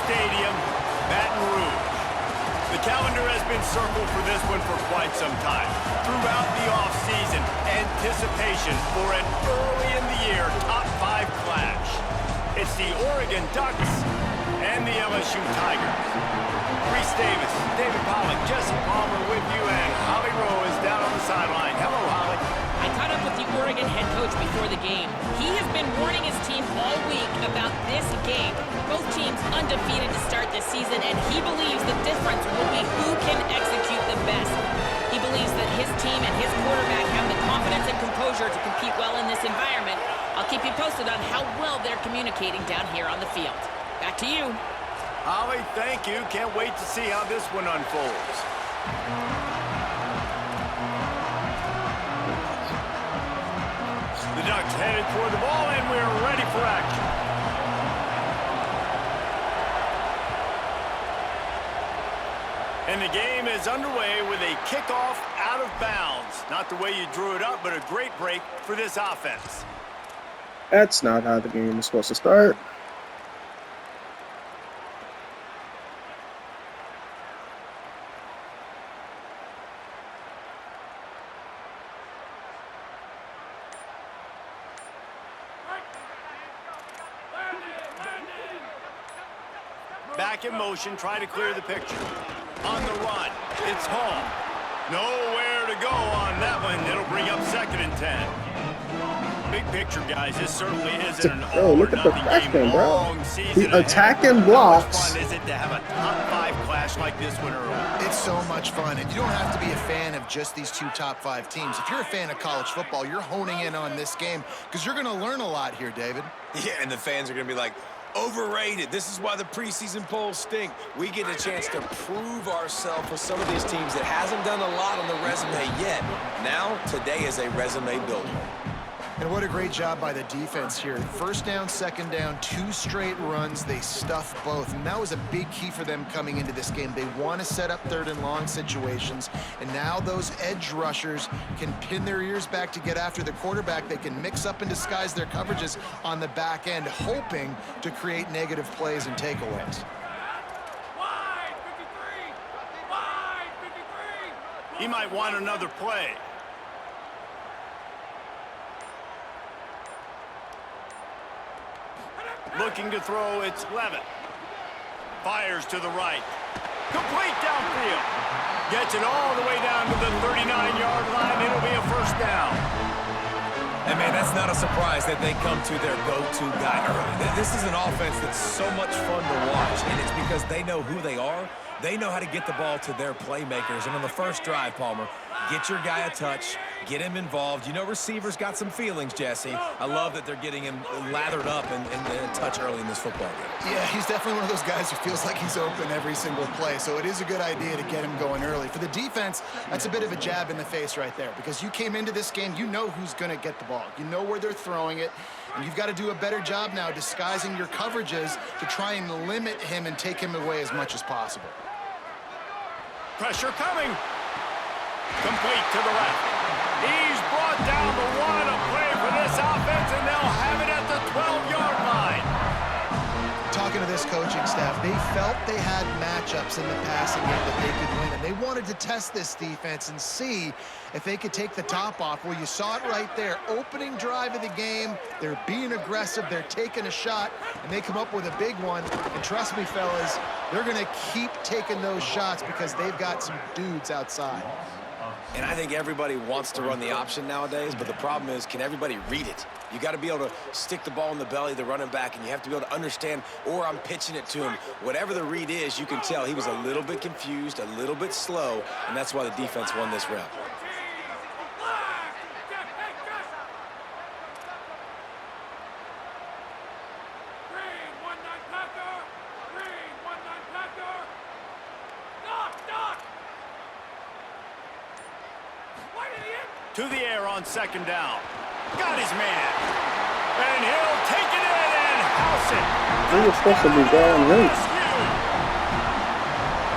Stadium, Baton Rouge. The calendar has been circled for this one for quite some time. Throughout the offseason, anticipation for an early-in-the-year top-5 clash. It's the Oregon Ducks and the LSU Tigers. Reese Davis, David Pollack, Jesse Palmer with you, and Holly Rowe is down on the sideline. Hello, Holly. I caught up with the Oregon head coach before the game. He has been warning his team all week about this game. Both teams undefeated to start this season, and he believes the difference will be who can execute the best. He believes that his team and his quarterback have the confidence and composure to compete well in this environment. I'll keep you posted on how well they're communicating down here on the field. Back to you. Holly, thank you. Can't wait to see how this one unfolds. The Ducks headed toward the ball, and we're ready for action. And the game is underway with a kickoff out of bounds. Not the way you drew it up, but a great break for this offense. That's not how the game is supposed to start. Back in motion, try to clear the picture. On the run, it's home. Nowhere to go on that one. It'll bring up 2nd and 10. Big picture, guys. This certainly isn't an look at the all-or-nothing bro. season. The attacking blocks. How much fun is it to have a top-5 clash like this one early? It's so much fun, and you don't have to be a fan of just these two top-5 teams. If you're a fan of college football, you're honing in on this game because you're going to learn a lot here, David. Yeah, and the fans are going to be like, overrated. This is why the preseason polls stink. We get a chance to prove ourselves with some of these teams that hasn't done a lot on the resume yet. Now, today is a resume builder. And what a great job by the defense here. 1st down, 2nd down, 2 straight runs. They stuffed both, and that was a big key for them coming into this game. They want to set up 3rd and long situations, and now those edge rushers can pin their ears back to get after the quarterback. They can mix up and disguise their coverages on the back end, hoping to create negative plays and takeaways. He might want another play. Looking to throw, it's Levitt. Fires to the right. Complete downfield. Gets it all the way down to the 39-yard line. It'll be a 1st down. And, man, that's not a surprise that they come to their go-to guy early. This is an offense that's so much fun to watch, and it's because they know who they are. They know how to get the ball to their playmakers. And on the first drive, Palmer, get your guy a touch, get him involved. You know receivers got some feelings, Jesse. I love that they're getting him lathered up and a touch early in this football game. Yeah, he's definitely one of those guys who feels like he's open every single play, so it is a good idea to get him going early. For the defense, that's a bit of a jab in the face right there because you came into this game, you know who's going to get the ball. You know where they're throwing it, and you've got to do a better job now disguising your coverages to try and limit him and take him away as much as possible. Pressure coming. Complete to the left. He's brought down the one. A play for this offense, and they'll have it at the 12-yard line. Talking to this coaching staff, they felt they had matchups in the passing game that they could win, and they wanted to test this defense and see if they could take the top off. Well, you saw it right there. Opening drive of the game, they're being aggressive, they're taking a shot, and they come up with a big one. And trust me, fellas, they're going to keep taking those shots because they've got some dudes outside. And I think everybody wants to run the option nowadays, but the problem is, can everybody read it? You got to be able to stick the ball in the belly of the running back, and you have to be able to understand, or I'm pitching it to him. Whatever the read is, you can tell he was a little bit confused, a little bit slow, and that's why the defense won this round. To the air on 2nd down. Got his man. And he'll take it in and house it. He was supposed to be down late.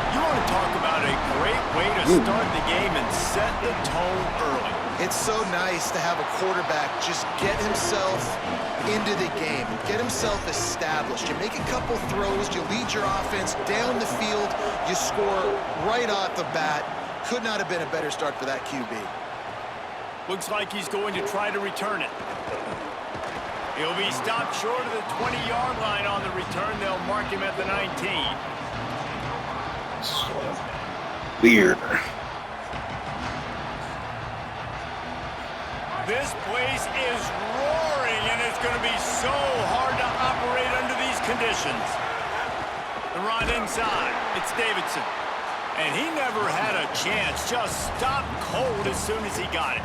You want to talk about a great way to start the game and set the tone early. It's so nice to have a quarterback just get himself into the game, get himself established. You make a couple throws, you lead your offense down the field, you score right off the bat. Could not have been a better start for that QB. Looks like he's going to try to return it. He'll be stopped short of the 20-yard line on the return. They'll mark him at the 19. Weird. This place is roaring, and it's going to be so hard to operate under these conditions. The run inside. It's Davidson. And he never had a chance. Just stopped cold as soon as he got it.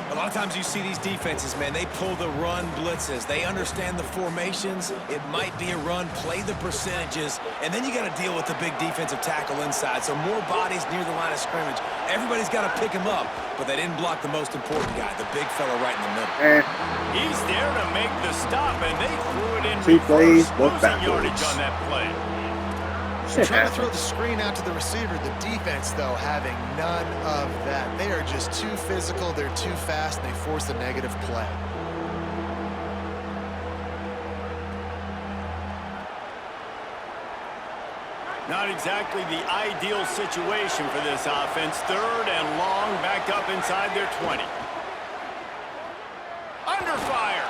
A lot of times you see these defenses, man, they pull the run blitzes. They understand the formations. It might be a run, play the percentages, and then you got to deal with the big defensive tackle inside. So more bodies near the line of scrimmage. Everybody's got to pick him up, but they didn't block the most important guy, the big fella right in the middle. He's there to make the stop, and they threw it in Two plays, reverse, both losing yardage backwards. on that play. Trying to throw the screen out to the receiver. The defense, though, having none of that. They are just too physical. They're too fast, and they force a negative play. Not exactly the ideal situation for this offense. Third and long, back up inside their 20. Under fire.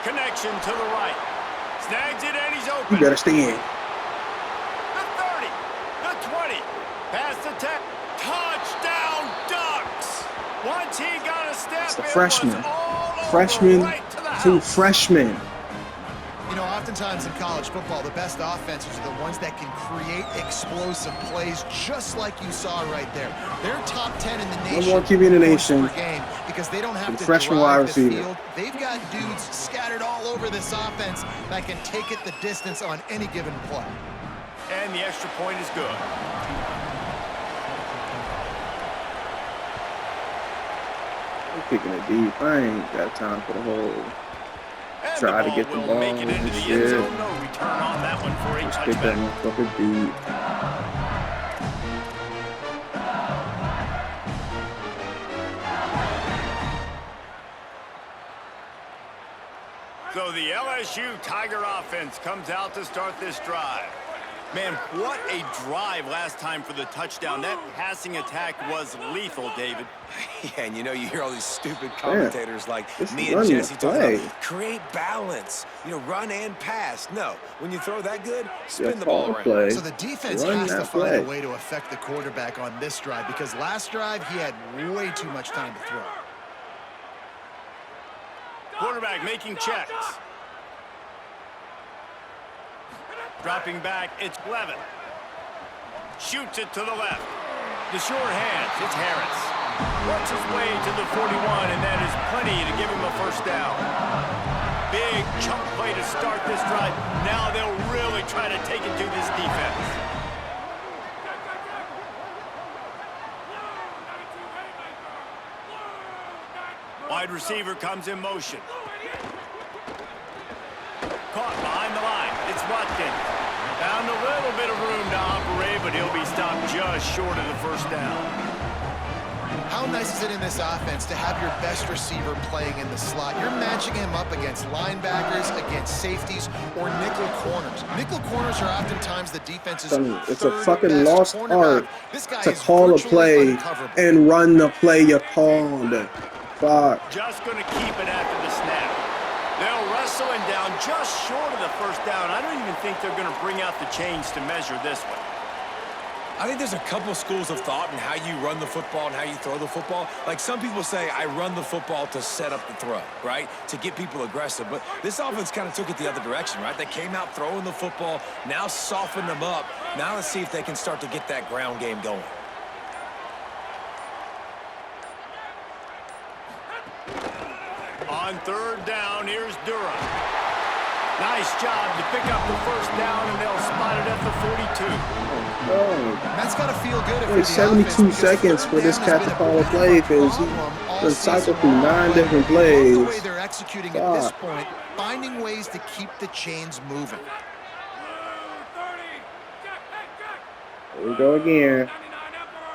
Connection to the right. Snags it, and he's open. You better stay in. The 30, the 20, past the 10, touchdown Ducks! Once he got a step, It's the it freshman. was all over, Freshman right to the to house. freshman. You know, oftentimes in college football, the best offenses are the ones that can create explosive plays, just like you saw right there. They're top 10 in the nation. Number one QB in the points nation. per game because they don't have The to freshman drive wide the receiver. field. They've got dudes scattered all over this offense that can take it the distance on any given play. And the extra point is good. I'm picking it deep. I ain't got time for the whole And try the to get the will ball make it into and the shit. end zone. No return on that one for a Let's get that touchback. motherfucker deep. So the LSU Tiger offense comes out to start this drive. Man, what a drive last time for the touchdown. That passing attack was lethal, David. Yeah, and you know, you hear all these stupid commentators like This me is and running Jesse the talking play. about create balance, you know, run and pass. No, when you throw that good, spin Yeah, the ball call around. play. So the defense Run has to that find play. a way to affect the quarterback on this drive because last drive he had way too much time to throw. Quarterback making checks. Dropping back, it's Levin. Shoots it to the left. The short hands, it's Harris. Works his way to the 41, and that is plenty to give him a first down. Big chunk play to start this drive. Now they'll really try to take it to this defense. Wide receiver comes in motion. Caught behind the line. It's Watkins. Found a little bit of room to operate, but he'll be stopped just short of the first down. How nice is it in this offense to have your best receiver playing in the slot? You're matching him up against linebackers, against safeties, or nickel corners. Nickel corners are oftentimes the defense's It's a third fucking best lost cornerback. art This guy to is call a virtually play uncoverable. and run the play you called. Fuck. Just going to keep it after the snap. They'll wrestle him down just short of the first down. I don't even think they're going to bring out the chains to measure this one. I think there's a couple schools of thought in how you run the football and how you throw the football. Like some people say, I run the football to set up the throw, right? To get people aggressive. But this offense kind of took it the other direction, right? They came out throwing the football, now softened them up. Now let's see if they can start to get that ground game going. On third down, here's Durham. Nice job to pick up the first down, and they'll spot it at the 42. Oh, That's got to feel good if you're only the 72 offense, because seconds third for this down cat has to been a call a bit play of a because he problem all been season cycled through long. 9 different I love the way plays. they're executing at this Fuck. point, finding ways to keep the chains moving. Here we go again.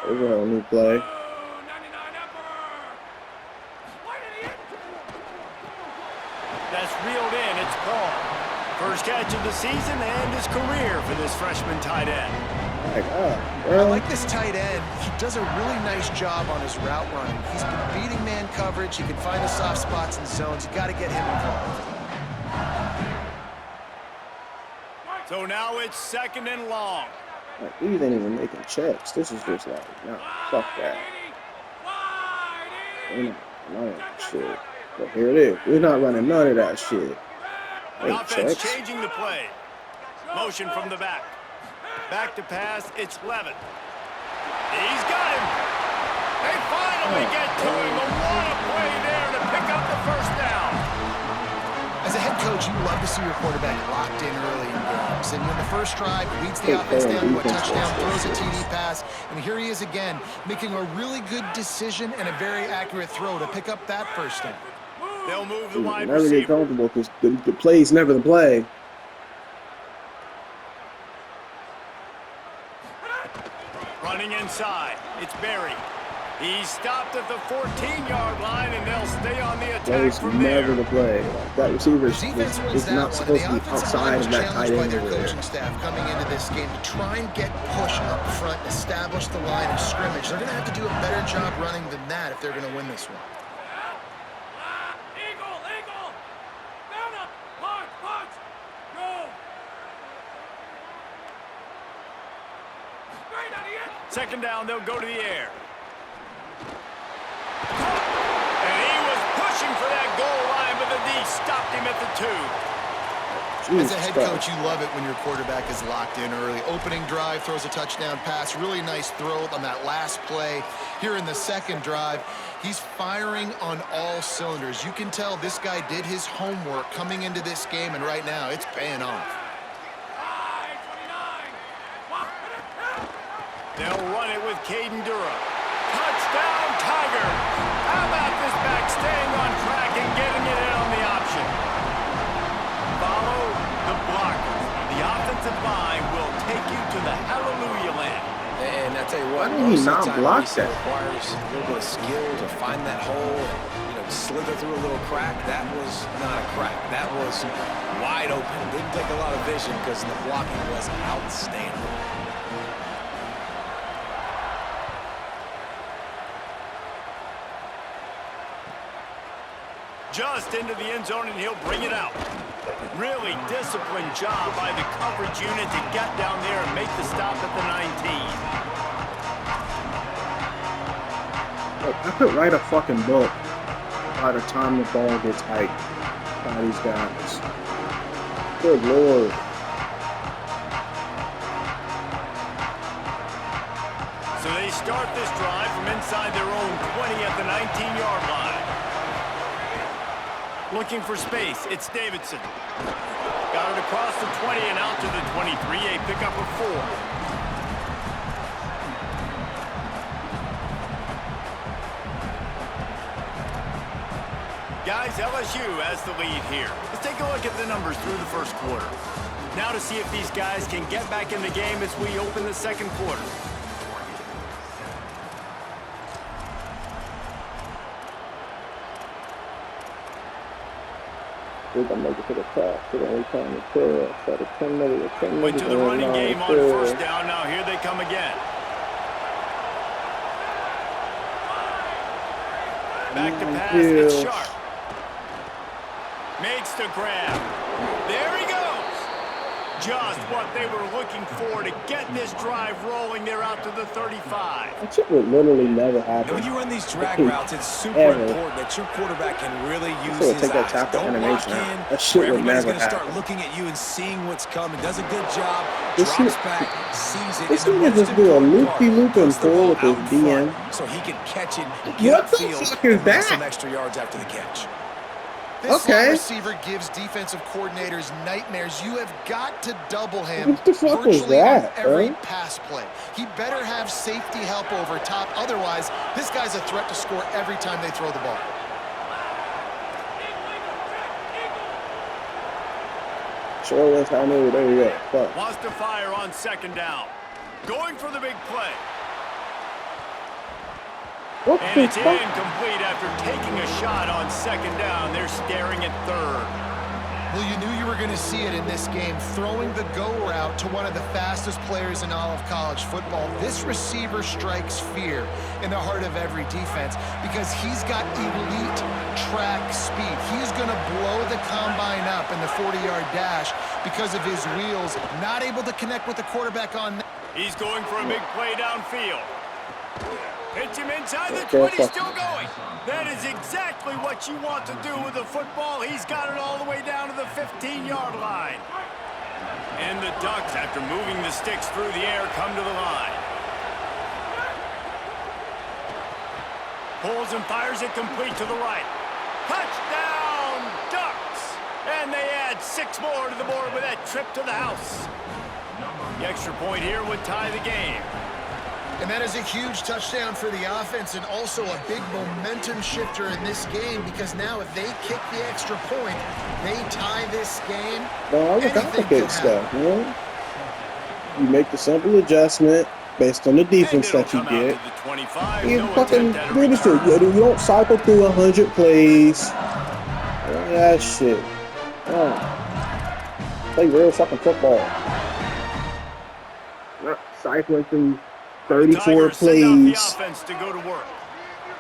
Here we go, new play. catch of the season and his career for this freshman tight end. My God, I bro. like this tight end. He does a really nice job on his route running. He's been beating man coverage. He can find the soft spots and zones. You got to get him involved. So now it's 2nd and long. Like, these ain't even making checks. This is just like, nah, fuck that. We're not running that shit. But here it is. We're not running none of that shit. The Hey, offense checks. changing the play. Motion from the back. Back to pass, it's Levin. He's got him. They finally get to him. But what a play there to pick up the first down. As a head coach, you love to see your quarterback locked in early in games. And in the first drive, leads the offense down to a touchdown, throws a TD pass, and here he is again, making a really good decision and a very accurate throw to pick up that first down. They'll move the wide Never get receiver. comfortable because the play's never the play. Running inside, it's Barry. He's stopped at the 14-yard line, and they'll stay on the attack Play's from never there. the play. Like, that receiver The defense wins is that not one, supposed to and be the offensive line outside was of that tight challenged by end their over there. coaching staff coming into this game to try and get push up front and establish the line of scrimmage. They're going to have to do a better job running than that if they're going to win this one. Second down, they'll go to the air. And he was pushing for that goal line, but the D stopped him at the 2. As a head Jesus coach, you love it when your quarterback is locked in early. Opening drive, throws a touchdown pass. Really nice throw on that last play. Here in the second drive, he's firing on all cylinders. You can tell this guy did his homework coming into this game, and right now it's paying off. They'll run it with Caden Durham. Touchdown, Tiger! How about this back staying on track and getting it in on the option? Follow the blockers. The offensive line will take you to the hallelujah land. And I tell you what, Why did he most of the not time, block reset that? requires a little bit of skill to find that hole and, slither through a little crack. That was not a crack. That was wide open. Didn't take a lot of vision because the blocking was outstanding. Just into the end zone, and he'll bring it out. Really disciplined job by the coverage unit to get down there and make the stop at the 19. Like, I could write a fucking book by the time the ball gets hiked by these guys. Good Lord. So they start this drive from inside their own 20 at the 19-yard line. Looking for space, it's Davidson. Got it across the 20 and out to the 23, a pickup of 4. Guys, LSU has the lead here. Let's take a look at the numbers through the first quarter. Now to see if these guys can get back in the game as we open the second quarter. I'm making to the top. So the only time to tell. So the 10 minutes. Went to the running game on first down. Now here they come again. Back to pass. It's Sharp. Makes the grab. There he goes. Just what they were looking for to get this drive rolling. They're out to the 35. That shit would literally never happen. When you run these drag routes, it's super important that your quarterback can really use his take that eyes. tackle Don't animation lock out. in That shit where would everybody's never going to start happen. looking at you and seeing what's coming. Does a good job, This drops shit- back, sees it. this and the nigga most just do a important loop-de-loop part, and puts the pull ball with his out in front DM. so he can catch it, What get the upfield, fuck is and make that? some extra yards after the catch. This Okay. wide receiver gives defensive coordinators nightmares. You have got to double him What the fuck was virtually that, on every bro? pass play. He better have safety help over top. Otherwise, this guy's a threat to score every time they throw the ball. Sure, that's how I knew. There you go. Fuck. Wants to fire on second down. Going for the big play. What And the it's fuck? incomplete after taking a shot on second down. They're staring at third. Well, you knew you were going to see it in this game, throwing the go route to one of the fastest players in all of college football. This receiver strikes fear in the heart of every defense because he's got elite track speed. He's going to blow the combine up in the 40-yard dash because of his wheels, not able to connect with the quarterback on. He's going for a big play downfield. Hits him inside the 20, still going. That is exactly what you want to do with the football. He's got it all the way down to the 15-yard line. And the Ducks, after moving the sticks through the air, come to the line. Pulls and fires it complete to the right. Touchdown, Ducks! And they add 6 more to the board with that trip to the house. The extra point here would tie the game. And that is a huge touchdown for the offense and also a big momentum shifter in this game because now if they kick the extra point, they tie this game. No, I complicate stuff, man. You make the simple adjustment based on the defense that you get. You fucking do this shit. You don't cycle through 100 plays. That shit. Play real fucking football. Not cycling through 34 plays. To go to work.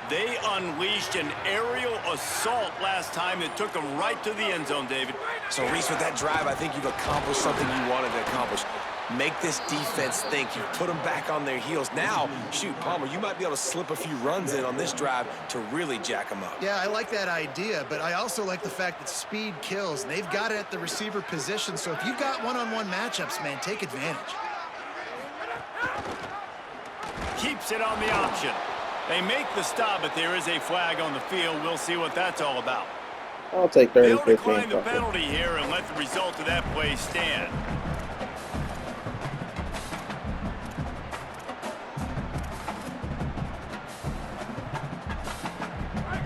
They unleashed an aerial assault last time that took them right to the end zone, David. So, Reese, with that drive, I think you've accomplished something you wanted to accomplish. Make this defense think. You put them back on their heels. Now, shoot, Palmer, you might be able to slip a few runs in on this drive to really jack them up. Yeah, I like that idea, but I also like the fact that speed kills. And they've got it at the receiver position, so if you've got one-on-one matchups, man, take advantage. Keeps it on the option. They make the stop, but there is a flag on the field. We'll see what that's all about. I'll take 30, They'll 15. decline the penalty here and let the result of that play stand.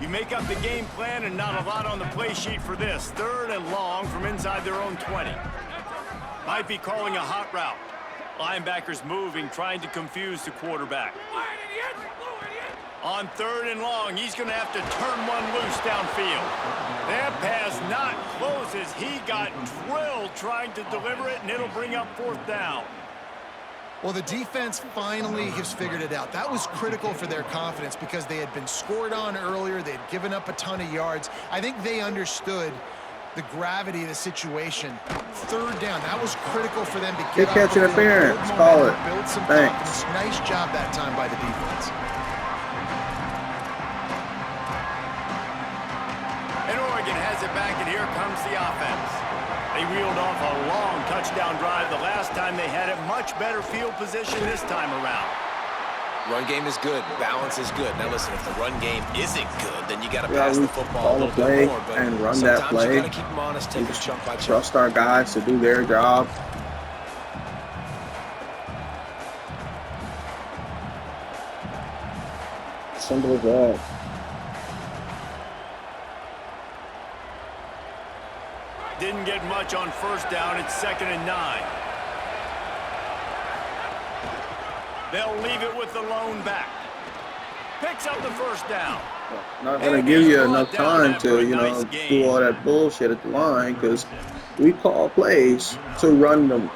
You make up the game plan and not a lot on the play sheet for this. 3rd and long from inside their own 20. Might be calling a hot route. Linebackers moving, trying to confuse the quarterback. On 3rd and long, he's going to have to turn one loose downfield. That pass not closes. He got drilled trying to deliver it, and it'll bring up 4th down. Well, the defense finally has figured it out. That was critical for their confidence because they had been scored on earlier. They had given up a ton of yards. I think they understood the gravity of the situation. 3rd down, that was critical for them to get Good catch interference, call it. Build some Thanks. confidence. Nice job that time by the defense. And Oregon has it back, and here comes the offense. They reeled off a long touchdown drive the last time they had it. Much better field position this time around. Run game is good. Balance is good. Now listen, if the run game isn't good, then you got to pass the football a little bit more. But and run that play. You got to keep them honest, take it chunk by chunk. Trust our guys to do their job. Simple as that. Didn't get much on 1st down. It's 2nd and 9. They'll leave it with the lone back. Picks up the 1st down. Not going to give you enough time to, do all that bullshit at the line because we call plays to run them.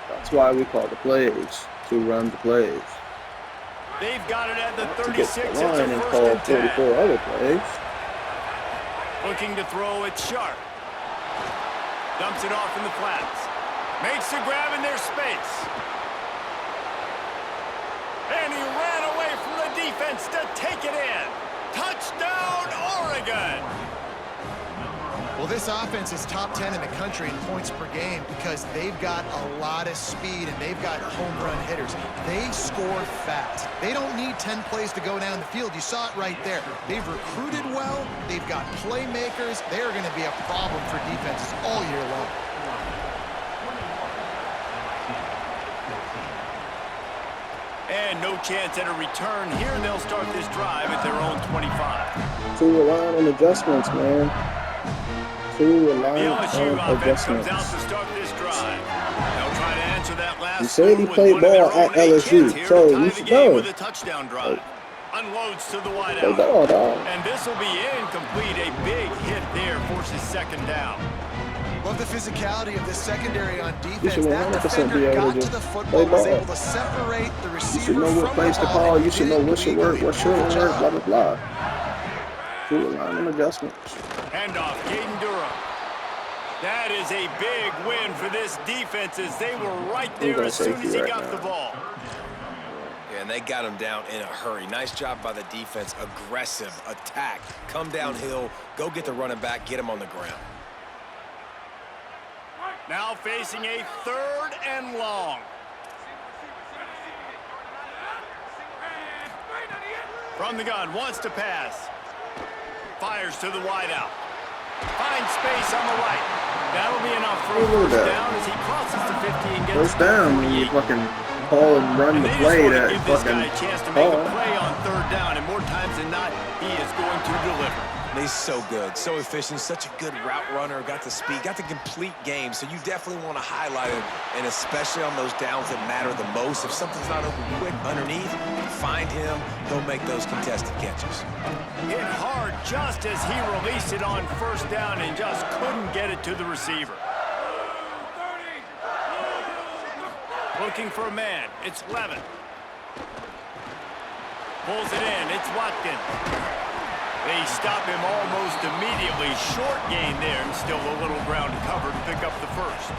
That's why we call the plays, to run the plays. They've got it at the Not 36. to get the line and call 44 other plays. Looking to throw it sharp. Dumps it off in the flats. Makes the grab in their space. And he ran away from the defense to take it in. Touchdown, Oregon! Well, this offense is top 10 in the country in points per game because they've got a lot of speed and they've got home run hitters. They score fast. They don't need 10 plays to go down the field. You saw it right there. They've recruited well. They've got playmakers. They're going to be a problem for defenses all year long. And no chance at a return here. They'll start this drive at their own 25. To rely on adjustments, man. To rely The on LSU offense comes adjustments. out to start this drive. They'll try to answer that last You said he with played one of their ball own. at A LSU, chance here so to tie you the should game know. with a touchdown drive. Unloads to the wide Hey, out. dog. And this will be incomplete. A big hit there forces second down. Love the physicality of this secondary on You defense. should That 100% be defender able got to to the just football, play was ball. able to separate the You receiver should know from what plays the to ball. call. And You should know what should work, what shouldn't Good work, blah, job. blah, blah. True alignment adjustments. Handoff, Caden Durham. That is a big win for this defense as they were right there as soon as he got the ball. Yeah, and they got him down in a hurry. Nice job by the defense. Aggressive attack. Come downhill, go get the running back, get him on the ground. Now facing a 3rd and long. From the gun, wants to pass. Fires to the wideout. Finds space on the right. That'll be enough for a first down as he crosses the 50 and gets First down when you fucking call and run the play that give this fucking guy a chance to make call. a play on 3rd down, and more times than not, he is going to deliver. He's so good, so efficient, such a good route runner, got the speed, got the complete game, so you definitely want to highlight him, and especially on those downs that matter the most. If something's not open quick underneath, find him, he'll make those contested catches. Hit hard just as he released it on 1st down and just couldn't get it to the receiver. Looking for a man, it's Levin. Pulls it in, it's Watkins. They stop him almost immediately. Short gain there, and still a little ground to cover to pick up the first.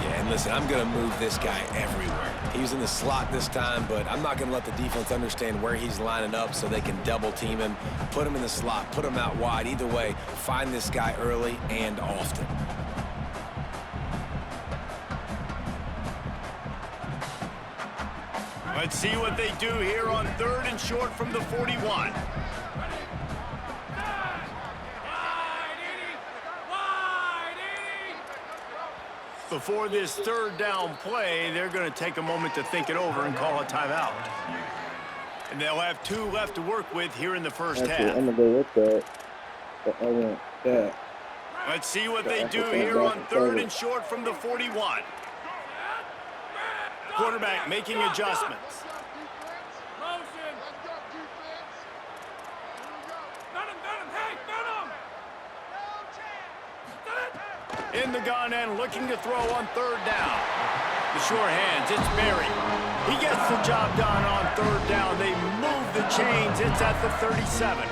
Yeah, and listen, I'm going to move this guy everywhere. He's in the slot this time, but I'm not going to let the defense understand where he's lining up so they can double team him, put him in the slot, put him out wide. Either way, find this guy early and often. Let's see what they do here on 3rd and short from the 41. Before this 3rd down play, they're going to take a moment to think it over and call a timeout. And they'll have 2 left to work with here in the first Actually, half. I'm going to go with that. But I want that. Let's see what they do here on 3rd and short from the 41. Quarterback making adjustments. In the gun and looking to throw on 3rd down. The sure hands, it's Berry. He gets the job done on 3rd down. They move the chains. It's at the 37.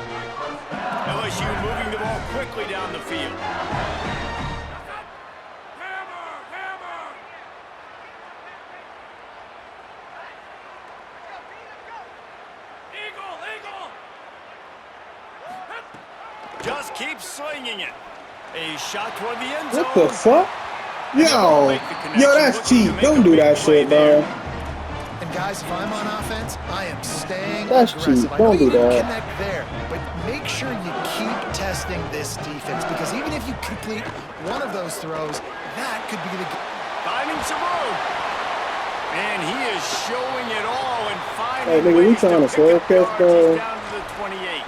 LSU moving the ball quickly down the field. Just keep slinging it. A shot toward the end zone. What the fuck? Yo, that's cheap. Don't do that shit, bro. And guys, if I'm on offense, I am staying That's aggressive. cheap. I know Don't do you didn't that. connect there, but make sure you keep testing this defense, because even if you complete one of those throws, that could be the... Finding some room. And he is showing it all and finding Hey, nigga, we ways trying to pick up sword yards. catch, bro. He's down to the 28.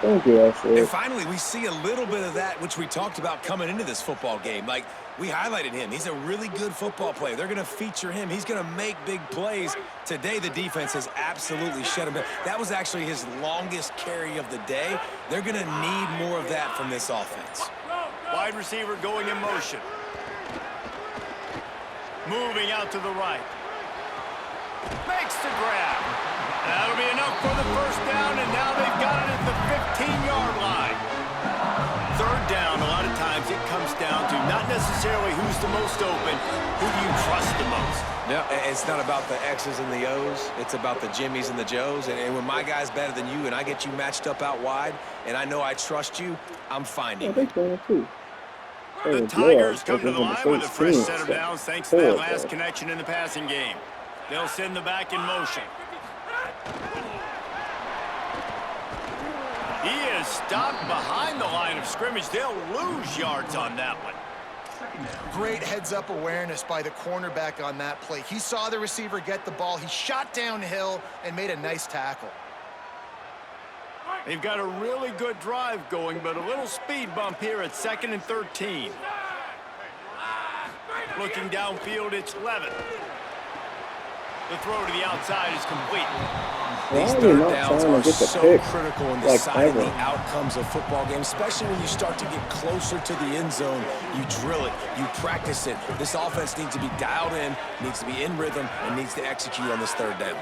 Don't do that And shit. finally, we see a little bit of that, which we talked about coming into this football game. Like, we highlighted him. He's a really good football player. They're going to feature him. He's going to make big plays. Today, the defense has absolutely shut him down. That was actually his longest carry of the day. They're going to need more of that from this offense. Wide receiver going in motion. Moving out to the right. Makes the grab. That'll be enough for the first down, and now they've got it at the 15-yard line. 3rd down, a lot of times it comes down to not necessarily who's the most open, who do you trust the most. No, it's not about the X's and the O's. It's about the Jimmies and the Joes. And when my guy's better than you and I get you matched up out wide, and I know I trust you, I'm finding Yeah, you. they going too. The Tigers come to the line with a fresh set of downs thanks to that last connection in the passing game. They'll send the back in motion. He is stopped behind the line of scrimmage. They'll lose yards on that one. Great heads-up awareness by the cornerback on that play. He saw the receiver get the ball. He shot downhill and made a nice tackle. They've got a really good drive going, but a little speed bump here at 2nd and 13. Looking downfield, it's Levin. The throw to the outside is complete. Why These are we third not downs trying are to get the so pick critical in like deciding ever? the outcomes of football games, especially when you start to get closer to the end zone. You drill it, you practice it. This offense needs to be dialed in, needs to be in rhythm, and needs to execute on this third down.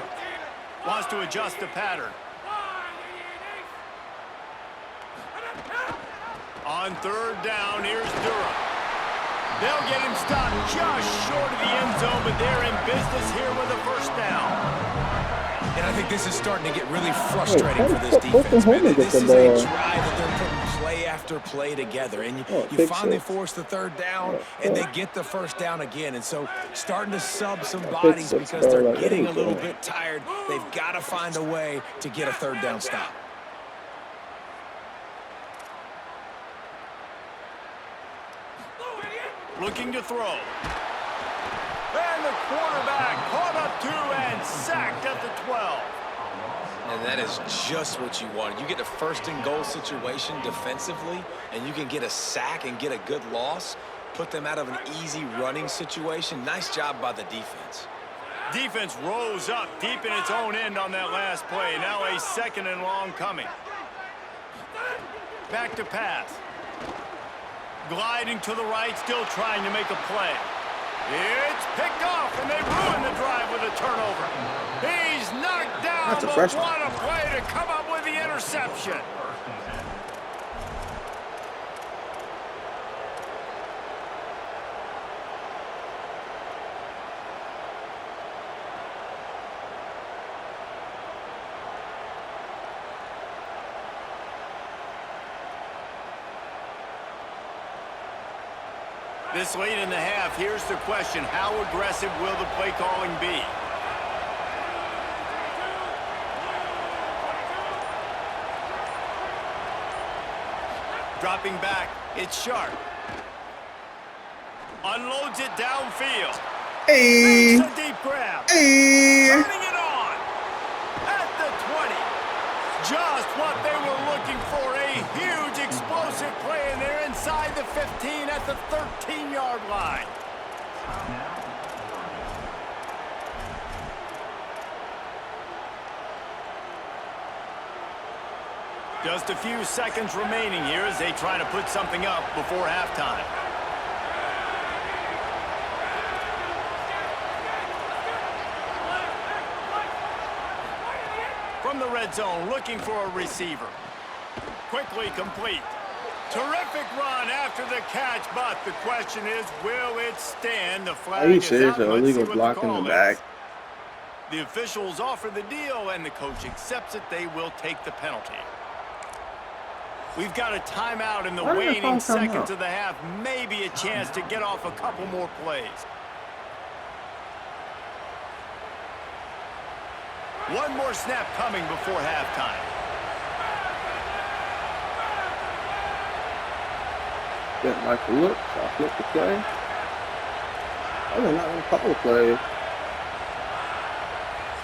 Wants to adjust the pattern. On third down, here's Durham. They'll get him stopped just short of the end zone, but they're in business here with a first down. And I think this is starting to get really frustrating for this defense. This is a drive that they're putting play after play together. And you finally force the third down, and they get the first down again. And so starting to sub some bodies because they're getting a little bit tired. They've got to find a way to get a third down stop. Looking to throw. And the quarterback caught up to and sacked at the 12. And that is just what you want. You get a first and goal situation defensively, and you can get a sack and get a good loss, put them out of an easy running situation. Nice job by the defense. Defense rose up deep in its own end on that last play. Now a second and long coming. Back to pass. Gliding to the right, still trying to make a play. It's picked off, and they ruin the drive with a turnover. He's knocked down, That's a but freshman. what a play to come up with the interception. This late in the half, here's the question. How aggressive will the play calling be? Dropping back, it's Sharp. Unloads it downfield. Hey! Makes a deep grab. Hey! Turning it on. At the 20. Just what they were looking for. A huge explosive play, and they're inside the 15 at the 13-yard line. Just a few seconds remaining here as they try to put something up before halftime. From the red zone, looking for a receiver. Quickly complete. Terrific run after the catch, but the question is, will it stand? The flag Are you is serious? out. The Let's see illegal what the block in call the is. back. The officials offer the deal, and the coach accepts it. They will take the penalty. We've got a timeout in the waning seconds of the half. Maybe a chance to get off a couple more plays. One more snap coming before halftime. Didn't like the look, so I flipped the play. Oh, they're not going to call the play.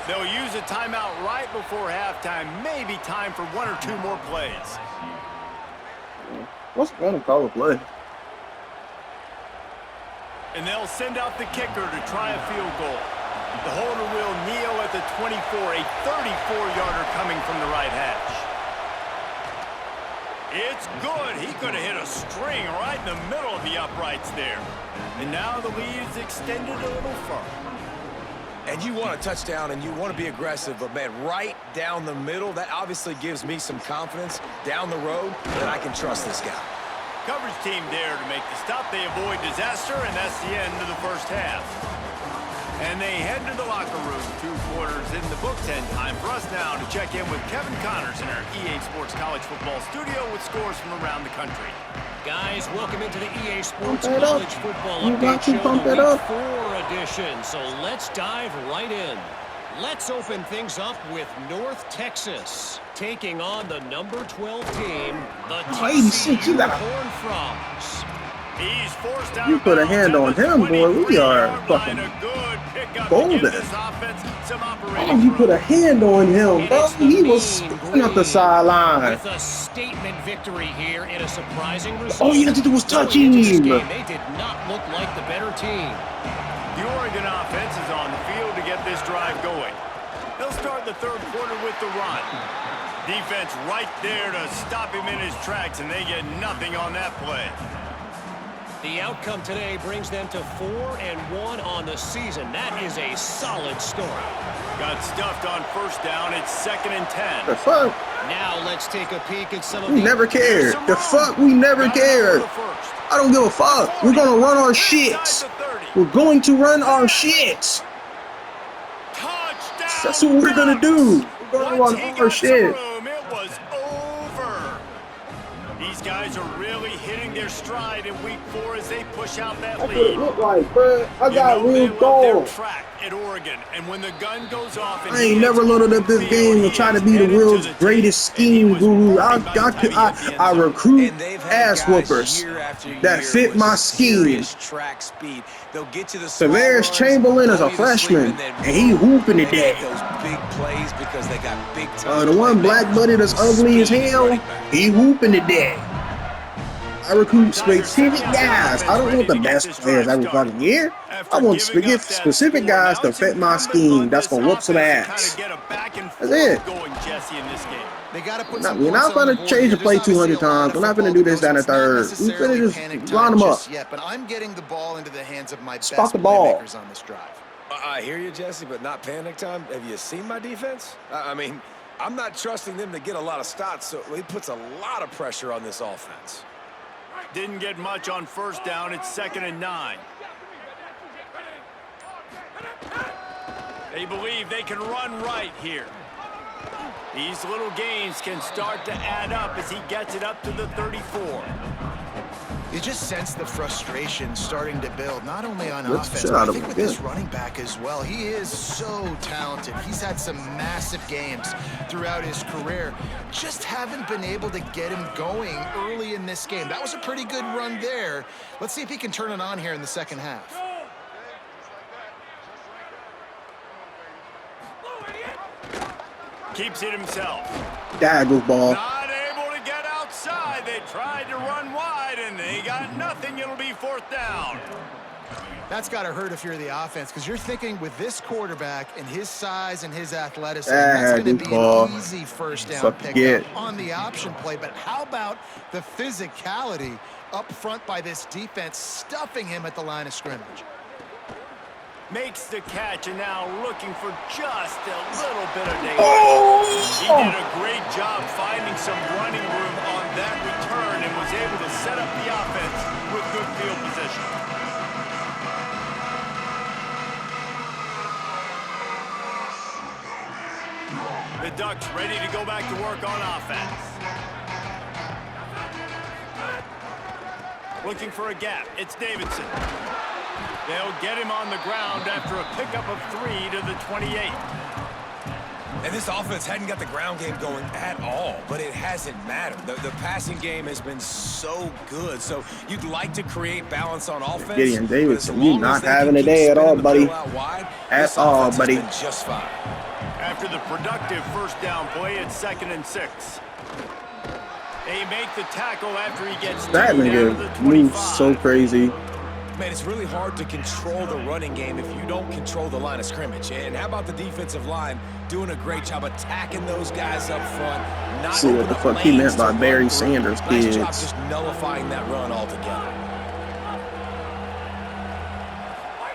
They'll use a timeout right before halftime. Maybe time for one or two more plays. What's going to call the play? And they'll send out the kicker to try a field goal. The holder will kneel at the 24, a 34-yarder coming from the right hash. It's good. He could have hit a string right in the middle of the uprights there. And now the lead is extended a little further. And you want a touchdown and you want to be aggressive, but man, right down the middle, that obviously gives me some confidence down the road that I can trust this guy. Coverage team there to make the stop. They avoid disaster, and that's the end of the first half. And they head to the locker room. 2 quarters in the books, and time for us now to check in with Kevin Connors in our EA Sports College Football studio with scores from around the country. Guys, welcome into the EA Sports Pump it up. College Football You got Update to Show, pump the it up. Week 4 edition. So let's dive right in. Let's open things up with North Texas taking on the number 12 team, the 86, you got- Horned Frogs. He's forced out You of put a bounds hand at on the him, boy. We are 23-yard fucking line. A good pickup to golden. give this offense some operating Oh, you room. put a hand on him, And bro. it's the He was Mean spinning up the Green sideline. with a statement victory here in a surprising result. All you had to do was touch Going into this him. game, they did not look like the better team. The Oregon offense is on the field to get this drive going. They'll start the third quarter with the run. Defense right there to stop him in his tracks, and they get nothing on that play. The outcome today brings them to 4-1 on the season. That is a solid start. Got stuffed on first down. It's 2nd and 10. The fuck? Now let's take a peek at some of We never cared. The fuck? We never cared. I don't give a fuck. We're going to run our shits. We're going to run our shits. Touchdown. That's what we're going to do. We're going to run our shit. It was over. These guys are really hitting their stride in week 4 as they push out that That's what it lead. look like, bro. I got real they love dog. their track at Oregon, and when the gun goes off, and I ain't never loaded up this game and try to be the world's greatest scheme guru. I recruit ass whoopers that fit my scheme. Track speed. They'll get to the Tavares Chamberlain is a freshman, and he hooping today. Those big plays because they got big time. The one black buddy that's ugly as hell, he hooping today. I recruit specific guys. I don't want the best players every fucking year. I want specific guys to fit my scheme. That's gonna whoop some ass. That's it. We're not gonna change the play 200 times. We're not gonna do this down the third. We're gonna just line them up. But I'm getting the ball into the hands of my best Spot the ball. playmakers on this drive. I hear you, Jesse, but not panic time. Have you seen my defense? I mean, I'm not trusting them to get a lot of stops, so he puts a lot of pressure on this offense. Didn't get much on first down. It's 2nd and 9. They believe they can run right here. These little gains can start to add up as he gets it up to the 34. You just sense the frustration starting to build, not only on Let's offense, shut but out I of think him with again. this running back as well. He is so talented. He's had some massive games throughout his career. Just haven't been able to get him going early in this game. That was a pretty good run there. Let's see if he can turn it on here in the second half. Keeps it himself. Daggles ball. Not able to get outside. They tried to run wide, and they got nothing. It'll be 4th down. That's got to hurt if you're the offense, because you're thinking with this quarterback and his size and his athleticism, that's going to be an easy first down pickup on the option play. But how about the physicality up front by this defense, stuffing him at the line of scrimmage? Makes the catch, and now looking for just a little bit of daylight. Oh! He did a great job finding some running room on that return and was able to set up the offense with good field position. The Ducks ready to go back to work on offense. Looking for a gap. It's Davidson. They'll get him on the ground after a pickup of 3 to the 28. And this offense hadn't got the ground game going at all, but it hasn't mattered. The passing game has been so good, so you'd like to create balance on offense. Gideon Davidson, you not having a day at all, buddy. At all, buddy. Just fine. After the productive first down play, it's 2nd and 6. They make the tackle after he gets That nigga moves so crazy. Man, it's really hard to control the running game if you don't control the line of scrimmage. And how about the defensive line doing a great job attacking those guys up front? Not see what the fuck he meant by Barry Sanders kids. Nice job just nullifying that run altogether.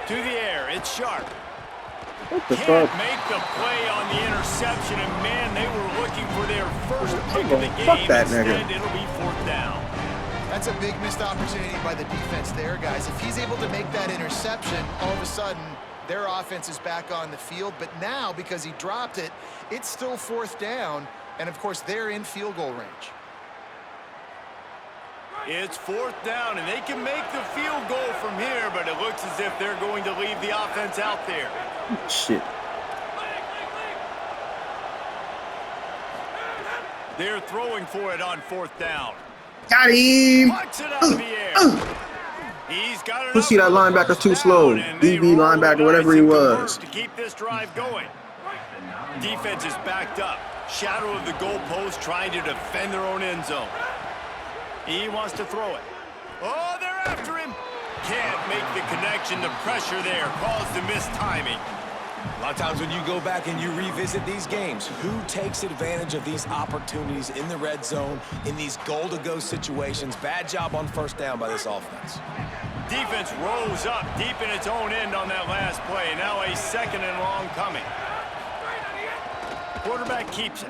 To the air, it's Sharp. What the Can't fuck? make the play on the interception, and man, they were looking for their first pick of the Fuck game. that Instead, nigga. it'll be 4th down. That's a big missed opportunity by the defense there, guys. If he's able to make that interception, all of a sudden, their offense is back on the field. But now, because he dropped it, it's still 4th down. And, of course, they're in field goal range. It's 4th down, and they can make the field goal from here, but it looks as if they're going to leave the offense out there. Shit. They're throwing for it on 4th down. Got him. Puts it out of the air. He's got You see that linebacker too slow. DB linebacker, whatever he was. To keep this drive going. Defense is backed up. Shadow of the goalpost trying to defend their own end zone. He wants to throw it. Oh, they're after him. Can't make the connection. The pressure there caused the missed timing. A lot of times when you go back and you revisit these games, who takes advantage of these opportunities in the red zone, in these goal-to-go situations? Bad job on first down by this offense. Defense rolls up deep in its own end on that last play. Now a 2nd and long coming. Quarterback keeps it.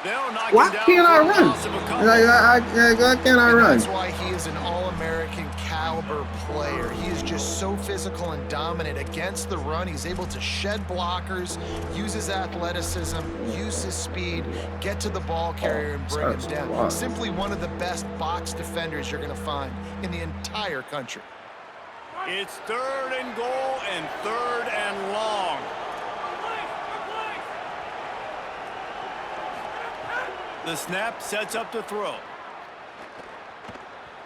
They'll knock Why him down can't I for a run? loss of a couple. Why can't I run? That's why he is an all-American caliber player. He is just so physical and dominant against the run. He's able to shed blockers, use his athleticism, use his speed, get to the ball carrier and bring him down. Simply one of the best box defenders you're going to find in the entire country. It's 3rd and goal and 3rd and long. The snap sets up the throw.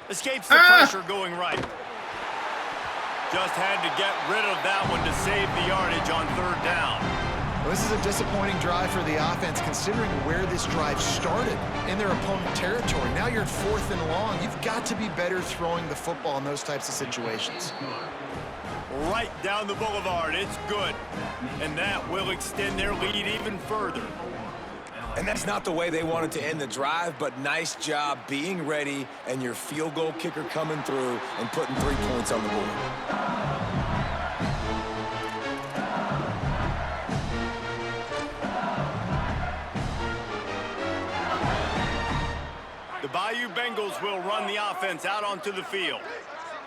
Escapes the pressure going right. Just had to get rid of that one to save the yardage on 3rd down. Well, this is a disappointing drive for the offense considering where this drive started in their opponent territory. Now you're at 4th and long. You've got to be better throwing the football in those types of situations. Right down the boulevard. It's good. And that will extend their lead even further. And that's not the way they wanted to end the drive, but nice job being ready and your field goal kicker coming through and putting 3 points on the board. The Bayou Bengals will run the offense out onto the field.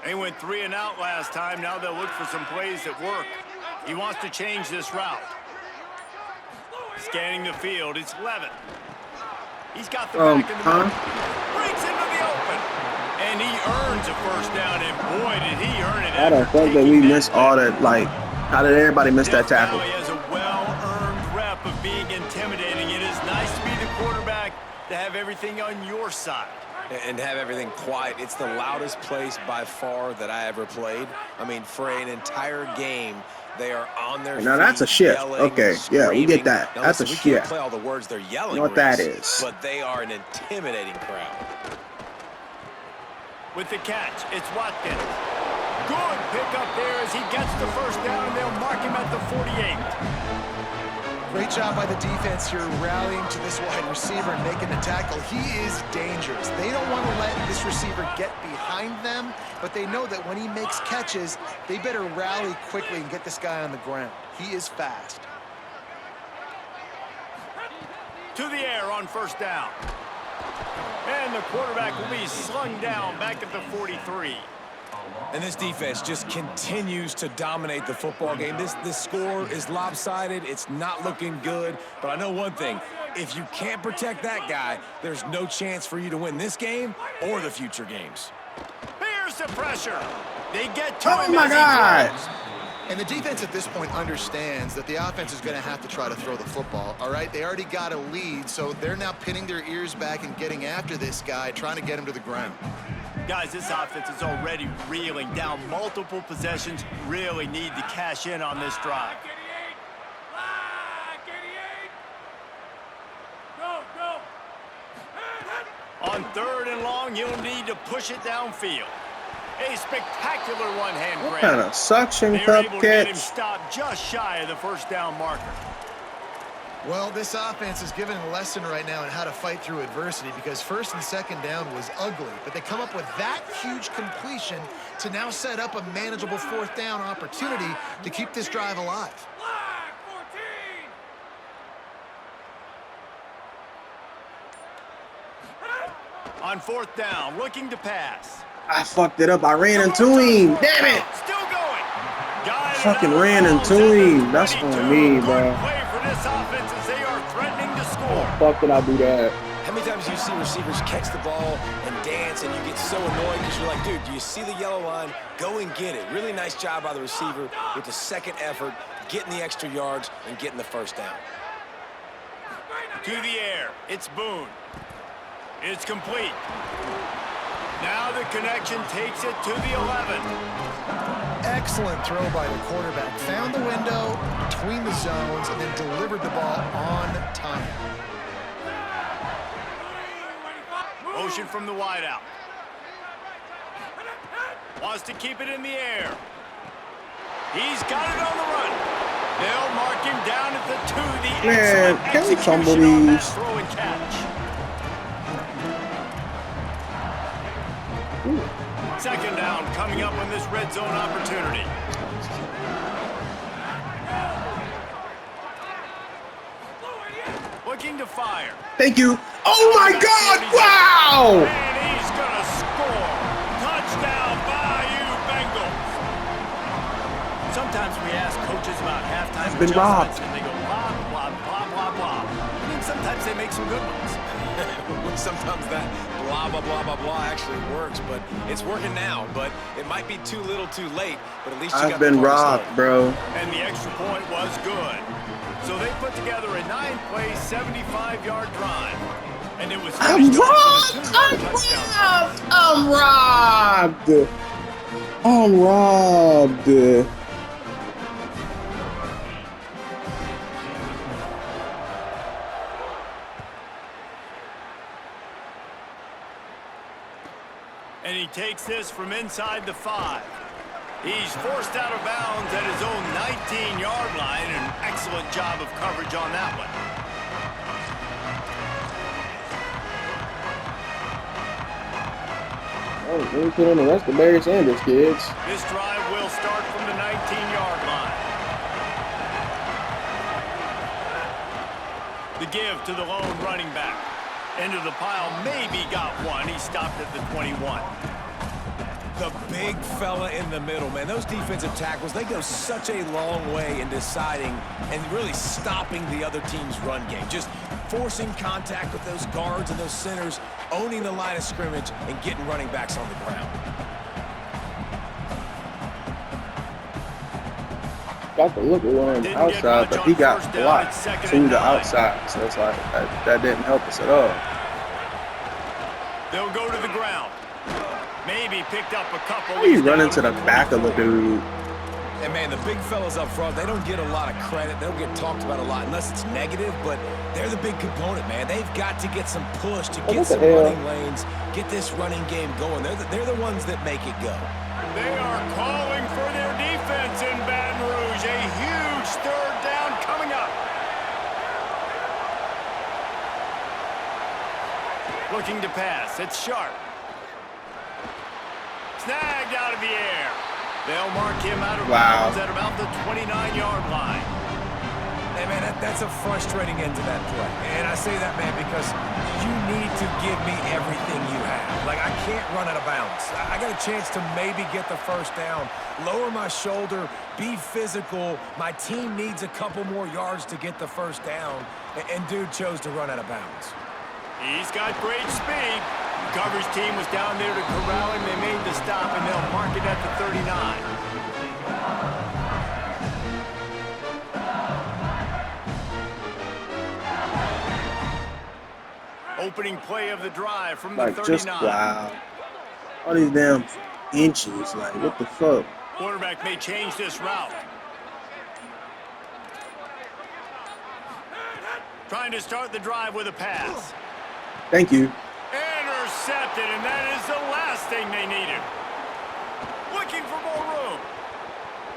They went 3 and out last time. Now they'll look for some plays that work. He wants to change this route. Scanning the field, it's Levin. He's got the back in the middle. Breaks into the open. And he earns a 1st down, and boy, did he earn it. I don't think that we missed all that, like, how did everybody miss that tackle? He has a well-earned rep of being intimidating. It is nice to be the quarterback, to have everything on your side. And have everything quiet. It's the loudest place by far that I ever played. I mean, for an entire game, they are on their feet. Now that's a shift. Yelling, okay, yeah, we get that. Now, That's listen, a we can't shift. play all the words they're yelling. You know what that Reese, is. But they are an intimidating crowd. With the catch, it's Watkins. Good pickup there as he gets the 1st down, and they'll mark him at the 48. Great job by the defense here rallying to this wide receiver and making the tackle. He is dangerous. They don't want to let this receiver get behind them, but they know that when he makes catches, they better rally quickly and get this guy on the ground. He is fast. To the air on 1st down. And the quarterback will be slung down back at the 43. And this defense just continues to dominate the football game. This score is lopsided. It's not looking good. But I know one thing. If you can't protect that guy, there's no chance for you to win this game or the future games. Here's the pressure. They get to Oh him my as he God! throws. And the defense at this point understands that the offense is going to have to try to throw the football, all right? They already got a lead, so they're now pinning their ears back and getting after this guy, trying to get him to the ground. Guys, this offense is already reeling down multiple possessions. Really need to cash in on this drive. On 3rd and long, you'll need to push it downfield. A spectacular one-hand What grab. kind of suction They're cup able to get him catch? stopped just shy of the 1st down marker. Well, this offense is giving a lesson right now on how to fight through adversity because 1st and 2nd down was ugly, but they come up with that huge completion to now set up a manageable 4th down opportunity to keep this drive alive. On 4th down, looking to pass. I fucked it up. I ran into him. Damn it! Still going. Got it Fucking out. ran into him. That's on 22. me, Good bro. play for this offense as they are threatening to score. Fuck did I do that? How many times do you see receivers catch the ball and dance and you get so annoyed because you're like, dude, do you see the yellow line? Go and get it. Really nice job by the receiver with the 2nd effort, getting the extra yards and getting the 1st down. To the air, it's Boone. It's complete. Now the connection takes it to the 11. Excellent throw by the quarterback. Found the window between the zones and then delivered the ball on time. Motion from the wideout. Wants to keep it in the air. He's got it on the run. They'll mark him down at the 2. The Man, can we fumble these? Throw and catch. Second down coming up on this red zone opportunity. Looking to fire. Thank you. Oh my God! Wow! And he's gonna score. Touchdown, Bayou Bengals. Sometimes we ask coaches about halftime Been robbed. adjustments, and they go blah blah blah blah blah. And then sometimes they make some good ones. Sometimes that blah, blah, blah, blah, blah actually works, but it's working now. But it might be too little too late, but at least you got I've been the party robbed, started. bro. And the extra point was good. So they put together a 9-play, 75-yard drive. And it was I'm finished off robbed! with a 2-yard touchdown. I'm robbed! I'm robbed! And he takes this from inside the 5. He's forced out of bounds at his own 19-yard line. An excellent job of coverage on that one. Oh, let me put on the rest of Barry Sanders, kids. This drive will start from the 19-yard line. The give to the lone running back. Into the pile, maybe got one. He stopped at the 21. The big fella in the middle, man. Those defensive tackles, they go such a long way in deciding and really stopping the other team's run game. Just forcing contact with those guards and those centers, owning the line of scrimmage, and getting running backs on the ground. Got to look at one on the outside, but he got blocked to the outside. So it's like, that didn't help us at all. They'll go to the ground. Maybe picked up a couple. How you run into the back of the dude? And, man, the big fellas up front, they don't get a lot of credit. They don't get talked about a lot unless it's negative, but they're the big component, man. They've got to get some push to get some running lanes, get this running game going. They're the ones that make it go. They are calling for their defense in Baton Rouge. A huge third down coming up. Looking to pass. It's Sharp. Snagged out of the air. They'll mark him out of bounds at about the 29-yard line. Hey, man, that's a frustrating end to that play. And I say that, man, because you need to give me everything you have. Like, I can't run out of bounds. I got a chance to maybe get the first down, lower my shoulder, be physical. My team needs a couple more yards to get the first down. And dude chose to run out of bounds. He's got great speed. The coverage team was down there to corral him. They made the stop, and they'll mark it at the 39. Opening play of the drive from the 39. Just wow. All these damn inches. Like, what the fuck? Quarterback may change this route. Trying to start the drive with a pass. Thank you. Intercepted, and that is the last thing they needed. Looking for more room.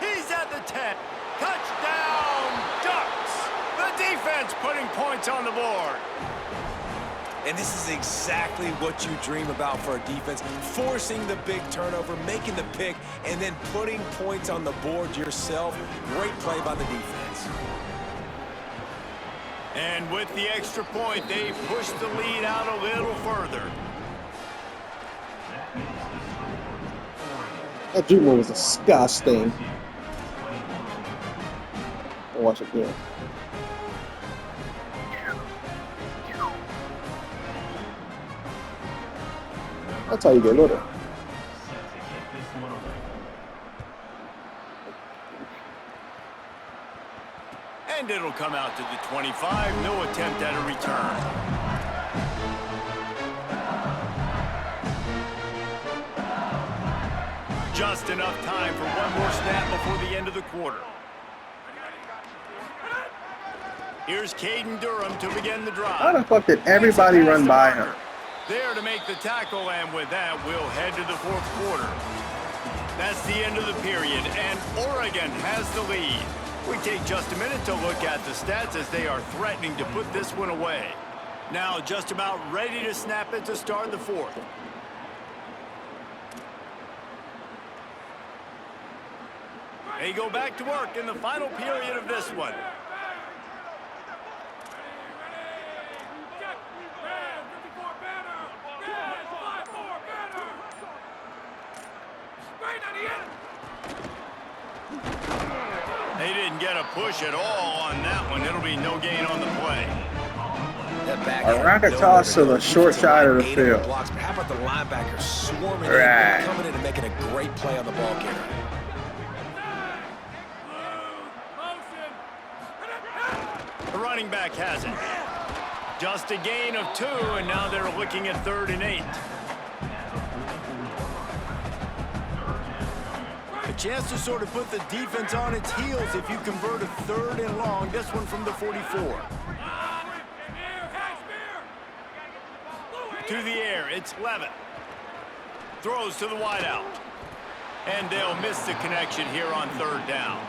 He's at the 10. Touchdown, Ducks. The defense putting points on the board. And this is exactly what you dream about for a defense. Forcing the big turnover, making the pick, and then putting points on the board yourself. Great play by the defense. And with the extra point, they push the lead out a little further. That Juma was disgusting. I'll watch it again. That's how you get little. And it'll come out to the 25. No attempt at a return. Just enough time for one more snap before the end of the quarter. Here's Caden Durham to begin the drive. How the fuck did everybody run by him? There to make the tackle, and with that, we'll head to the fourth quarter. That's the end of the period, and Oregon has the lead. We take just a minute to look at the stats as they are threatening to put this one away. Now just about ready to snap it to start the fourth. They go back to work in the final period of this one. They didn't get a push at all on that one. It'll be no gain on the play. A rocket toss to the short side of the field. Blocks, but how about the linebacker swarming Right. in, coming in and making a great play on the ball carrier? The running back has it. Just a gain of 2, and now they're looking at 3rd and 8. A chance to sort of put the defense on its heels if you convert a 3rd and long. This one from the 44. To the air, it's Levitt. Throws to the wideout. And they'll miss the connection here on 3rd down.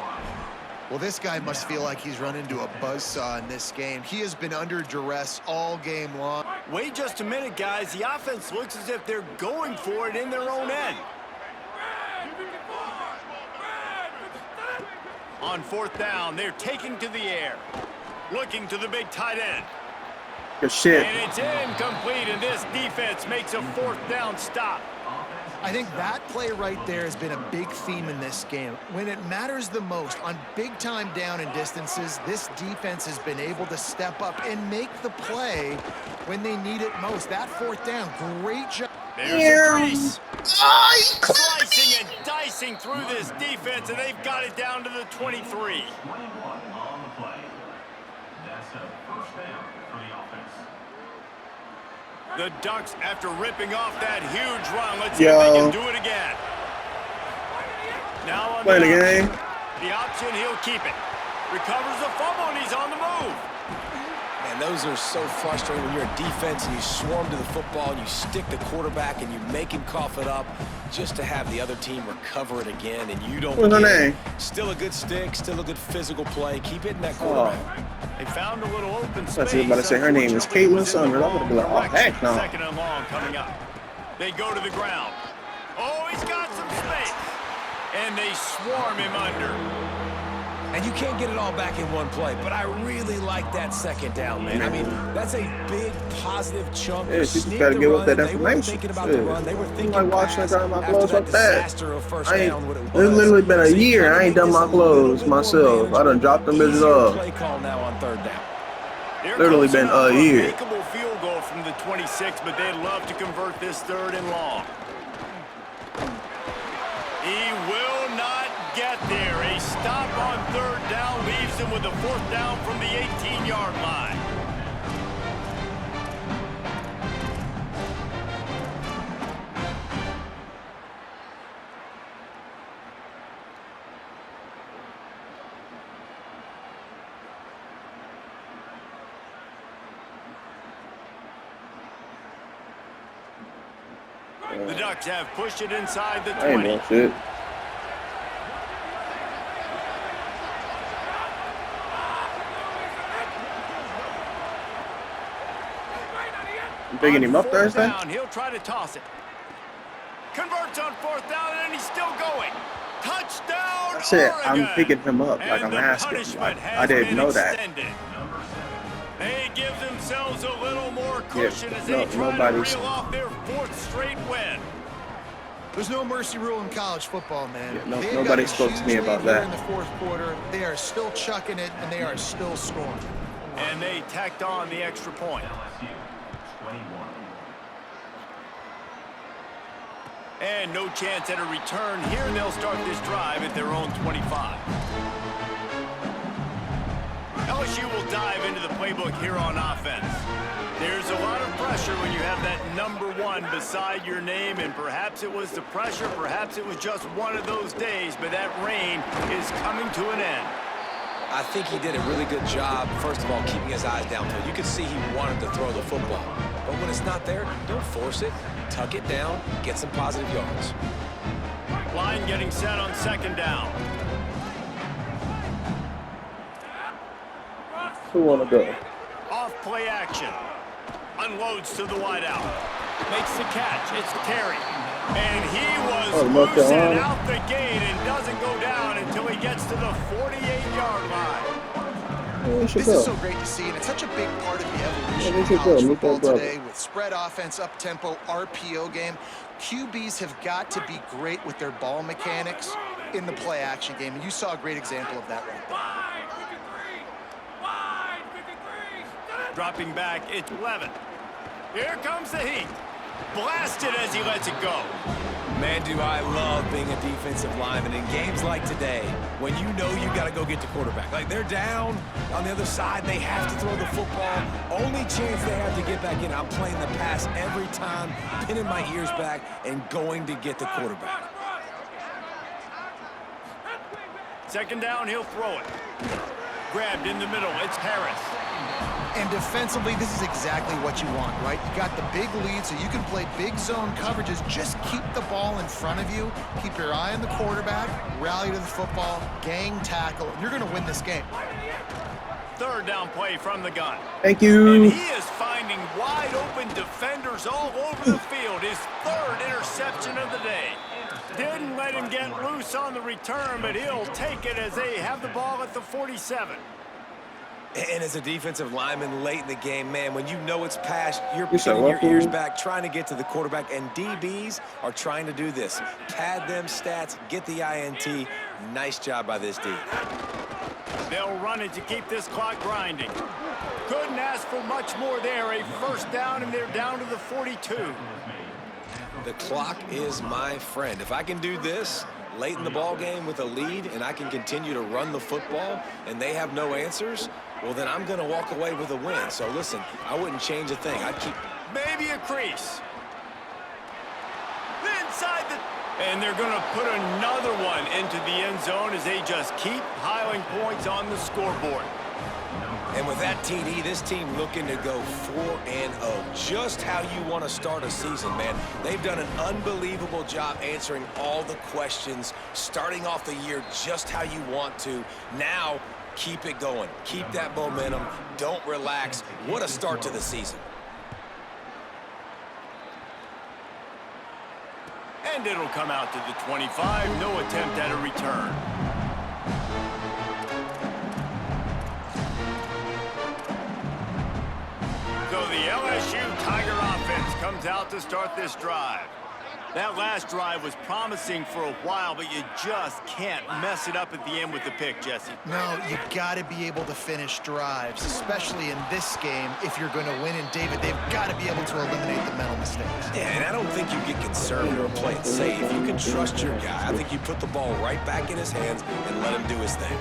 Well, this guy must feel like he's run into a buzzsaw in this game. He has been under duress all game long. Wait just a minute, guys. The offense looks as if they're going for it in their own end. On 4th down, they're taking to the air. Looking to the big tight end. Good shit. And it's incomplete, and this defense makes a 4th down stop. I think that play right there has been a big theme in this game. When it matters the most, on big-time down and distances, this defense has been able to step up and make the play when they need it most. That 4th down, great job. There's a crease. Slicing and dicing through this defense, and they've got it down to the 23. The Ducks, after ripping off that huge run, let's see if they can do it again. Now on Play the game. The option, he'll keep it. Recovers the fumble, and he's on the move. Man, those are so frustrating when you're a defense and you swarm to the football and you stick the quarterback and you make him cough it up just to have the other team recover it again, and you don't. What's her name? Still a good stick, still a good physical play. Keep hitting that quarterback. They found a little open space. I was about to say her name is Caitlin Sumner. I'm gonna be like, oh heck no. 2nd and long coming up. They go to the ground. Oh, he's got some space. And they swarm him under. And you can't get it all back in one play, but I really like that 2nd down, man. I mean, that's a big positive chunk. Yeah, you just gotta give up that information. I'm like washing and drying my clothes like that. It's literally been a year. I ain't done my clothes myself. I done dropped them bitches off. Play call now on 3rd down. Literally been a year. Makeable field goal from the 26, but they'd love to convert this 3rd and long. He will not get there. A stop on 3rd down leaves him with a 4th down from the 18-yard line. The Ducks have pushed it inside the 20. I ain't doing shit. You picking him up Thursday? Down, he'll try to toss it. Converts on 4th down, and he's still going. Touchdown, I said I'm Oregon. picking him up like And I'm the asking. punishment Like, has I didn't been know that. extended. They give themselves a little more cushion as they try nobody's- to reel off their 4th straight win. There's no mercy rule in college football, man. Yeah, They've nobody got a spoke to huge me lead about here that. In the 4th quarter, they are still chucking it, and they are still scoring. And they tacked on the extra point. And no chance at a return here. They'll start this drive at their own 25. LSU will dive into the playbook here on offense. There's a lot of pressure when you have that number 1 beside your name, and perhaps it was the pressure, perhaps it was just one of those days, but that reign is coming to an end. I think he did a really good job, first of all, keeping his eyes downfield. You could see he wanted to throw the football. But when it's not there, don't force it. Tuck it down, get some positive yards. Line getting set on 2nd down. Who want to go? Off play action. Unloads to the wideout. Makes the catch. It's Terry. And he was losing out the gate and doesn't go down until he gets to the 48-yard line. This is so great to see, and it's such a big part of the evolution of college football today with spread offense, up-tempo, RPO game. QBs have got to be great with their ball mechanics in the play-action game, and you saw a great example of that right there. Dropping back, it's Levin. Here comes the heat. Blasted as he lets it go. Man, do I love being a defensive lineman in games like today when you know you got to go get the quarterback. Like, they're down on the other side. They have to throw the football. Only chance they have to get back in. I'm playing the pass every time, pinning my ears back and going to get the quarterback. Second down, he'll throw it. Grabbed in the middle. It's Harris. And defensively, this is exactly what you want, right? You got the big lead, so you can play big zone coverages. Just keep the ball in front of you. Keep your eye on the quarterback. Rally to the football. Gang tackle. And you're going to win this game. Third down play from the gun. Thank you. And he is finding wide open defenders all over the field. His third interception of the day. Didn't let him get loose on the return, but he'll take it as they have the ball at the 47. And as a defensive lineman late in the game, man, when you know it's past, you're pinning your ears back, trying to get to the quarterback, and DBs are trying to do this. Pad them stats, get the INT. Nice job by this D. They'll run it to keep this clock grinding. Couldn't ask for much more there. A first down, and they're down to the 42. The clock is my friend. If I can do this late in the ball game with a lead and I can continue to run the football and they have no answers, well, then I'm going to walk away with a win. So, listen, I wouldn't change a thing. I'd keep... Maybe a crease. Inside the... And they're going to put another one into the end zone as they just keep piling points on the scoreboard. And with that TD, this team looking to go 4-0. Just how you want to start a season, man. They've done an unbelievable job answering all the questions, starting off the year just how you want to. Now, keep it going. Keep that momentum. Don't relax. What a start to the season. And it'll come out to the 25. No attempt at a return. So the LSU Tiger offense comes out to start this drive. That last drive was promising for a while, but you just can't mess it up at the end with the pick, Jesse. No, you got to be able to finish drives, especially in this game if you're going to win. And, David, they've got to be able to eliminate the mental mistakes. Yeah, and I don't think you get conservative or play it safe. You can trust your guy. I think you put the ball right back in his hands and let him do his thing.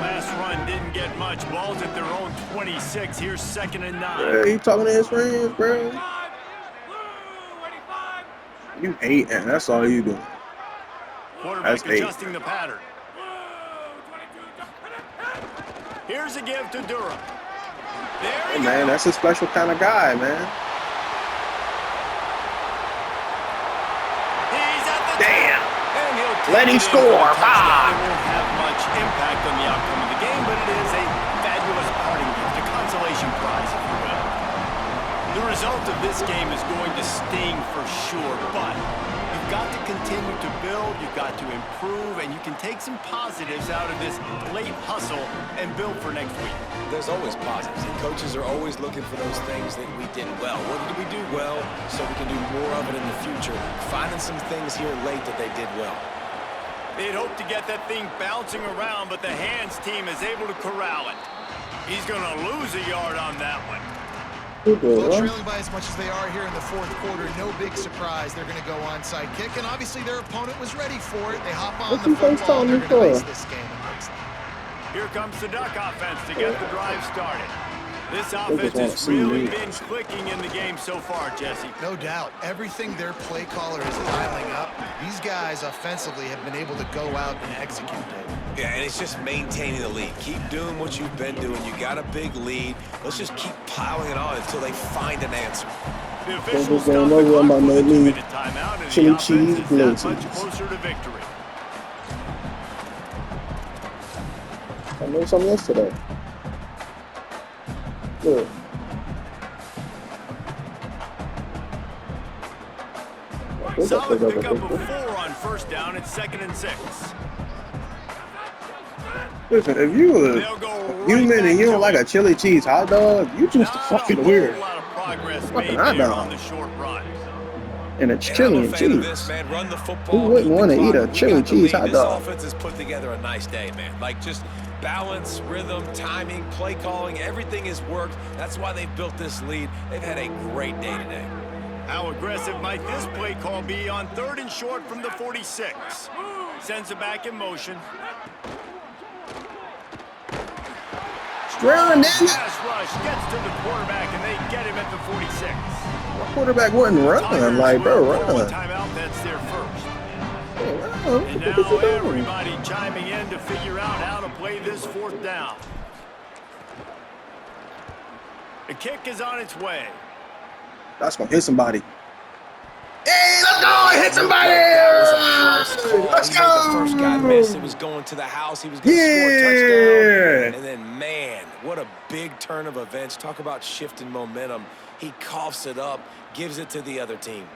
Last run didn't get much. Ball's at their own 26. Here's 2nd and 9. Hey, he talking to his friends, bro. You hate, and that's all you do. Quarterback adjusting the pattern. Here's a give to Durham. Hey, man, that's a special kind of guy, man. He's at the damn. And he'll let him score. It won't have much impact on the outcome of the game, but it is a fabulous parting gift, a consolation prize, if you will. The result of this game is going to sting for sure, but you've got to continue to build, you've got to improve, and you can take some positives out of this late hustle and build for next week. There's always positives, and coaches are always looking for those things that we did well. What did we do well so we can do more of it in the future? Finding some things here late that they did well. They'd hoped to get that thing bouncing around, but the hands team is able to corral it. He's going to lose a yard on that one. Well, trailing by as much as they are here in the fourth quarter, no big surprise. They're going to go onside kick, and obviously their opponent was ready for it. They hop on the football, and they're going to ice this game. Here comes the Duck offense to get the drive started. This offense has really been clicking in the game so far, Jesse. No doubt. Everything their play caller is dialing up, these guys offensively have been able to go out and execute it. Yeah, and it's just maintaining the lead. Keep doing what you've been doing. You got a big lead. Let's just keep piling it on until they find an answer. The officials stop the clock with a 2-minute timeout, and the offense is that much closer to victory. I know something yesterday. Look. Solid pickup of 4 on first down. It's 2nd and 6. Listen, if you a human and you don't like a chili cheese hot dog, you just fucking weird. Fucking hot dog. And it's chili and cheese. Who wouldn't want to eat a chili cheese hot dog? This offense has put together a nice day, man. Like, just balance, rhythm, timing, play calling, everything has worked. That's why they've built this lead. They've had a great day today. How aggressive might this play call be on 3rd and short from the 46? Sends it back in motion. Run, Pass rush gets to the quarterback, and they get him at the 46. my quarterback wasn't running. Like, bro, run. Timeout, that's their first. Hey, And now everybody chiming in to figure out how to play this 4th down. The kick is on its way. That's gonna hit somebody. Hey, let's go! Hit somebody! Let's go! The first guy missed. It was going to the house. He was going to score a touchdown. And then, man, what a big turn of events. Talk about shifting momentum. He coughs it up, gives it to the other team.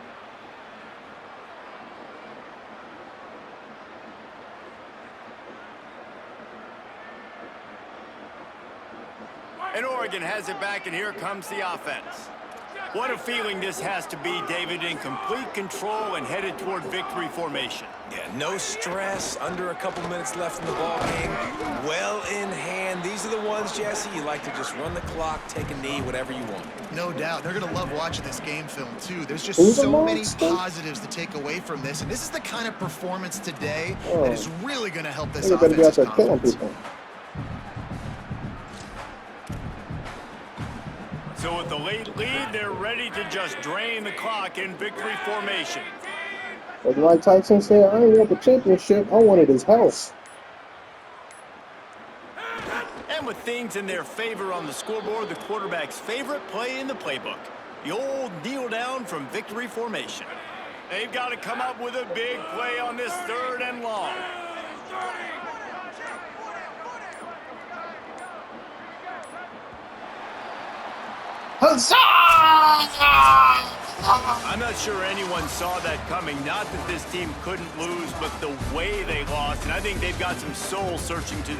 And Oregon has it back, and here comes the offense. What a feeling this has to be, David, in complete control and headed toward victory formation. Yeah, no stress, under a couple minutes left in the ball game. Well in hand. These are the ones, Jesse, you like to just run the clock, take a knee, whatever you want. No doubt. They're going to love watching this game film, too. There's just so many positives to take away from this. And this is the kind of performance today that is really going to help this offense's confidence. So with the late lead, they're ready to just drain the clock in victory formation. Like Mike Tyson said, I ain't want the championship, I wanted his house. And with things in their favor on the scoreboard, the quarterback's favorite play in the playbook, the old kneel down from victory formation. They've got to come up with a big play on this 3rd and long. Huzzah! I'm not sure anyone saw that coming. Not that this team couldn't lose, but the way they lost. And I think they've got some soul searching to do.